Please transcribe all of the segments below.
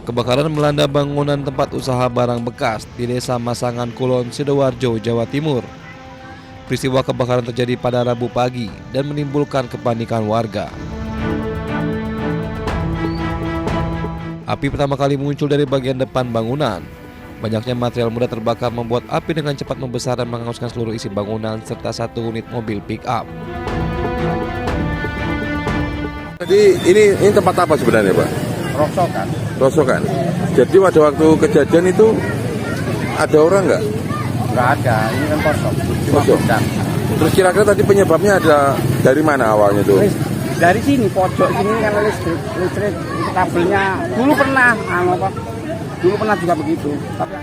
Kebakaran melanda bangunan tempat usaha barang bekas di Desa Masangan Kulon, Sidoarjo, Jawa Timur. Peristiwa kebakaran terjadi pada Rabu pagi dan menimbulkan kepanikan warga. Api pertama kali muncul dari bagian depan bangunan. Banyaknya material mudah terbakar membuat api dengan cepat membesar dan menghanguskan seluruh isi bangunan serta satu unit mobil pick-up. Jadi ini tempat apa sebenarnya, Pak? Rosokan. Rosokan. Jadi pada waktu kejadian itu ada orang nggak? Nggak ada, ini kan kosong. Cuma Kosong. gudang. Terus kira-kira tadi penyebabnya ada dari mana awalnya tuh? Dari sini pojok sini kan listrik itu kabelnya dulu pernah dulu pernah juga begitu. Tapi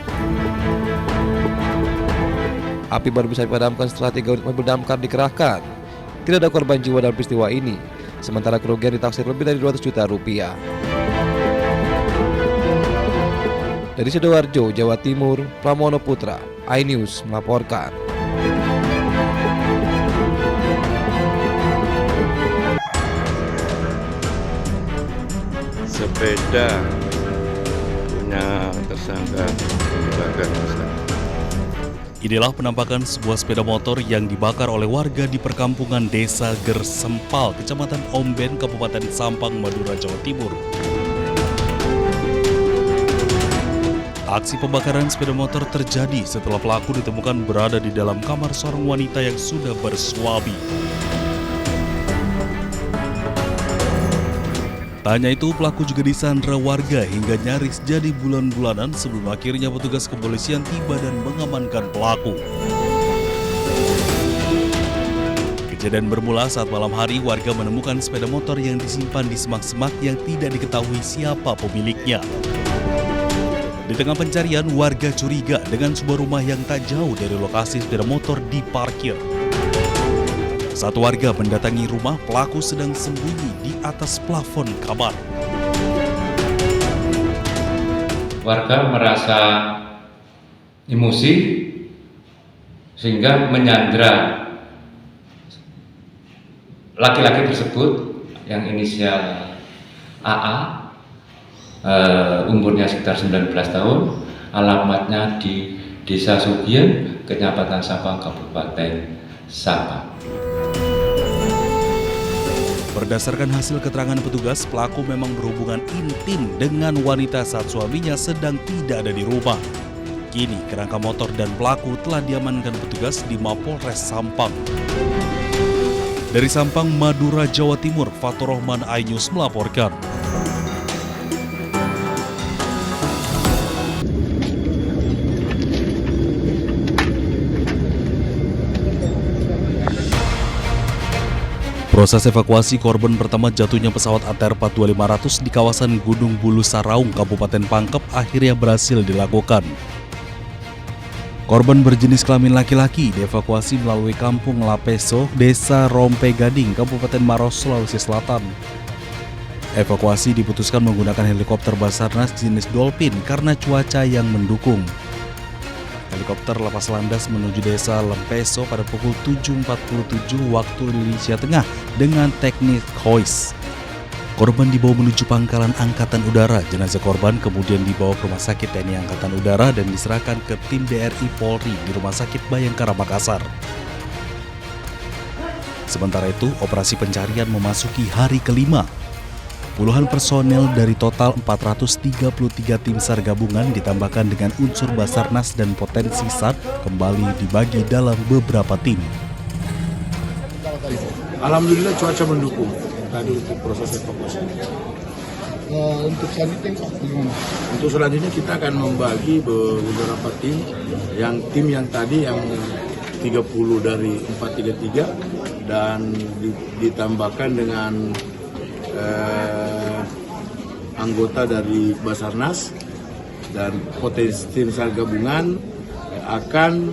Api baru bisa dipadamkan setelah 3 unit mobil damkar dikerahkan. Tidak ada korban jiwa dalam peristiwa ini, sementara kerugian ditaksir lebih dari 200 juta rupiah. Dari Sidoarjo, Jawa Timur, Pramono Putra, iNews melaporkan. Sepeda punya tersangka dibakar. Inilah penampakan sebuah sepeda motor yang dibakar oleh warga di perkampungan Desa Gersempal, Kecamatan Omben, Kabupaten Sampang, Madura, Jawa Timur. Aksi pembakaran sepeda motor terjadi setelah pelaku ditemukan berada di dalam kamar seorang wanita yang sudah bersuami. Tak hanya itu, pelaku juga disandra warga hingga nyaris jadi bulan-bulanan sebelum akhirnya petugas kepolisian tiba dan mengamankan pelaku. Kejadian bermula saat malam hari warga menemukan sepeda motor yang disimpan di semak-semak yang tidak diketahui siapa pemiliknya. Di tengah pencarian, warga curiga dengan sebuah rumah yang tak jauh dari lokasi sepeda motor diparkir. Saat warga mendatangi rumah, pelaku sedang sembunyi di atas plafon kamar. Warga merasa emosi sehingga menyandra laki-laki tersebut yang inisial AA, umurnya sekitar 19 tahun, alamatnya di Desa Sugian, Kecamatan Sampang, Kabupaten Sampang. Berdasarkan hasil keterangan petugas, pelaku memang berhubungan intim dengan wanita saat suaminya sedang tidak ada di rumah. Kini kerangka motor dan pelaku telah diamankan petugas di Mapolres Sampang. Dari Sampang, Madura, Jawa Timur, Fatur Rahman, iNews melaporkan. Proses evakuasi korban pertama jatuhnya pesawat ATR 42500 di kawasan Gunung Bulu Saraung, Kabupaten Pangkep akhirnya berhasil dilakukan. Korban berjenis kelamin laki-laki dievakuasi melalui Kampung Lapeso, Desa Rompe Gading, Kabupaten Maros, Sulawesi Selatan. Evakuasi diputuskan menggunakan helikopter Basarnas jenis Dolphin karena cuaca yang mendukung. Helikopter lepas landas menuju Desa Lempeso pada pukul 7.47 waktu Indonesia Tengah dengan teknik hoist. Korban dibawa menuju pangkalan Angkatan Udara. Jenazah korban kemudian dibawa ke Rumah Sakit TNI Angkatan Udara dan diserahkan ke tim BRI Polri di Rumah Sakit Bayangkara Makassar. Sementara itu, operasi pencarian memasuki hari kelima. Puluhan personel dari total 433 tim SAR gabungan ditambahkan dengan unsur Basarnas dan potensi SAR kembali dibagi dalam beberapa tim. Alhamdulillah cuaca mendukung tadi untuk proses evakuasi. Untuk selanjutnya gimana? Untuk selanjutnya kita akan membagi beberapa tim yang tadi yang 30 dari 433 dan ditambahkan dengan anggota dari Basarnas dan potensi tim SAR gabungan akan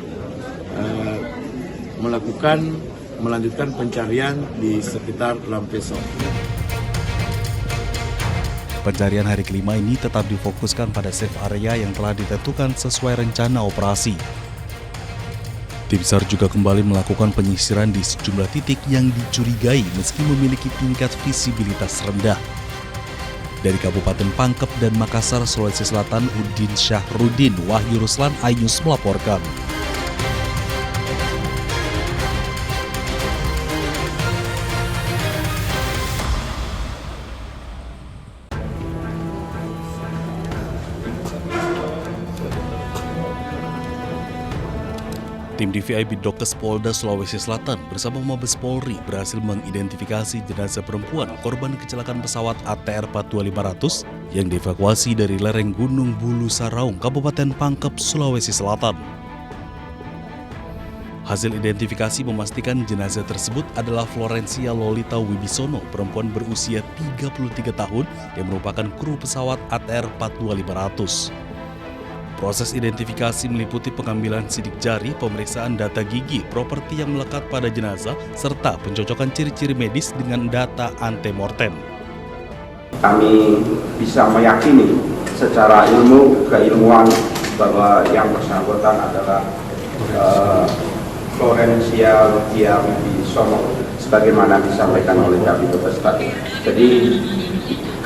melanjutkan pencarian di sekitar Lampeso. Pencarian hari kelima ini tetap difokuskan pada safe area yang telah ditentukan sesuai rencana operasi. Tim SAR juga kembali melakukan penyisiran di sejumlah titik yang dicurigai meski memiliki tingkat visibilitas rendah. Dari Kabupaten Pangkep dan Makassar, Sulawesi Selatan, Udin Syahrudin, Wahyu Ruslan, iNews melaporkan. Tim DVI Bitdokes Polda Sulawesi Selatan bersama Mabes Polri berhasil mengidentifikasi jenazah perempuan korban kecelakaan pesawat ATR 42500 yang dievakuasi dari lereng Gunung Bulu Saraung, Kabupaten Pangkep, Sulawesi Selatan. Hasil identifikasi memastikan jenazah tersebut adalah Florencia Lolita Wibisono, perempuan berusia 33 tahun yang merupakan kru pesawat ATR 42500. Proses identifikasi meliputi pengambilan sidik jari, pemeriksaan data gigi, properti yang melekat pada jenazah, serta pencocokan ciri-ciri medis dengan data antemortem. Kami bisa meyakini secara keilmuan bahwa yang bersangkutan adalah Florencia Lolita Wibisono, sebagaimana disampaikan oleh Kabid Humas tadi. Jadi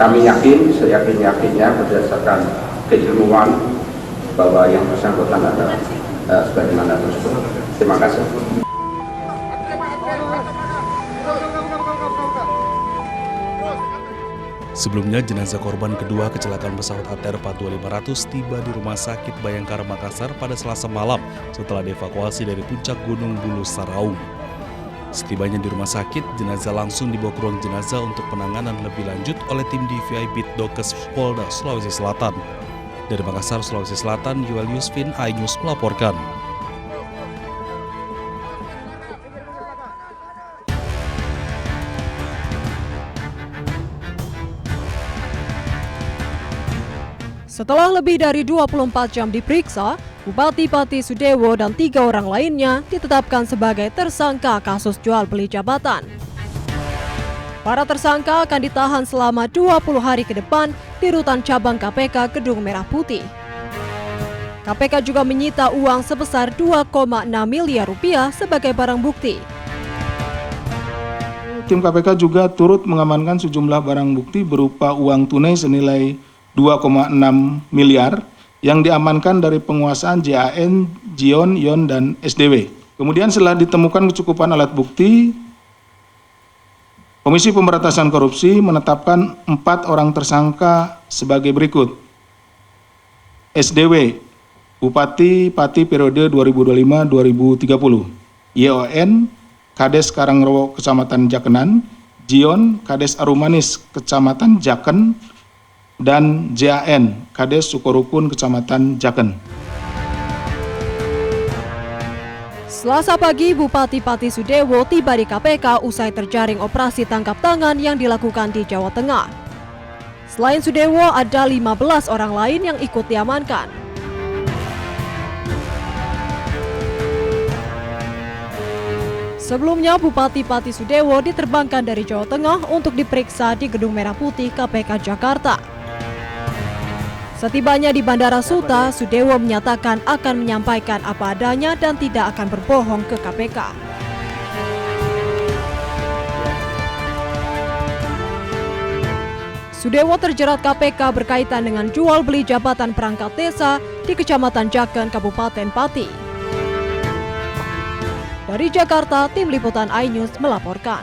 kami yakin, seyakin-yakinnya berdasarkan keilmuan bahwa yang bersangkutan adalah sebagaimana tersebut. Terima kasih. Sebelumnya, jenazah korban kedua kecelakaan pesawat ATR 42500 tiba di Rumah Sakit Bayangkara Makassar pada Selasa malam setelah dievakuasi dari puncak Gunung Bulu Saraung. Setibanya di rumah sakit, jenazah langsung dibawa ke ruang jenazah untuk penanganan lebih lanjut oleh tim DVI Bitdokes Polda Sulawesi Selatan. Dari Makassar, Sulawesi Selatan, Yuel Yusfin, iNews melaporkan. Setelah lebih dari 24 jam diperiksa, Bupati Pati Sudewo dan 3 orang lainnya ditetapkan sebagai tersangka kasus jual beli jabatan. Para tersangka akan ditahan selama 20 hari ke depan di Rutan Cabang KPK Gedung Merah Putih. KPK juga menyita uang sebesar 2,6 miliar rupiah sebagai barang bukti. Tim KPK juga turut mengamankan sejumlah barang bukti berupa uang tunai senilai 2,6 miliar yang diamankan dari penguasaan JAN, Jion, Yon, dan SDW. Kemudian setelah ditemukan kecukupan alat bukti, Komisi Pemberantasan Korupsi menetapkan 4 orang tersangka sebagai berikut. SDW, Bupati Pati periode 2025-2030. YON, Kades Karangrowo Kecamatan Jakenan. Jion, Kades Arumanis Kecamatan Jaken. Dan JAN, Kades Sukorukun Kecamatan Jaken. Selasa pagi, Bupati Pati Sudewo tiba di KPK usai terjaring operasi tangkap tangan yang dilakukan di Jawa Tengah. Selain Sudewo, ada 15 orang lain yang ikut diamankan. Sebelumnya, Bupati Pati Sudewo diterbangkan dari Jawa Tengah untuk diperiksa di Gedung Merah Putih KPK Jakarta. Setibanya di Bandara Suta, Sudewo menyatakan akan menyampaikan apa adanya dan tidak akan berbohong ke KPK. Sudewo terjerat KPK berkaitan dengan jual beli jabatan perangkat desa di Kecamatan Jaken, Kabupaten Pati. Dari Jakarta, tim liputan iNews melaporkan.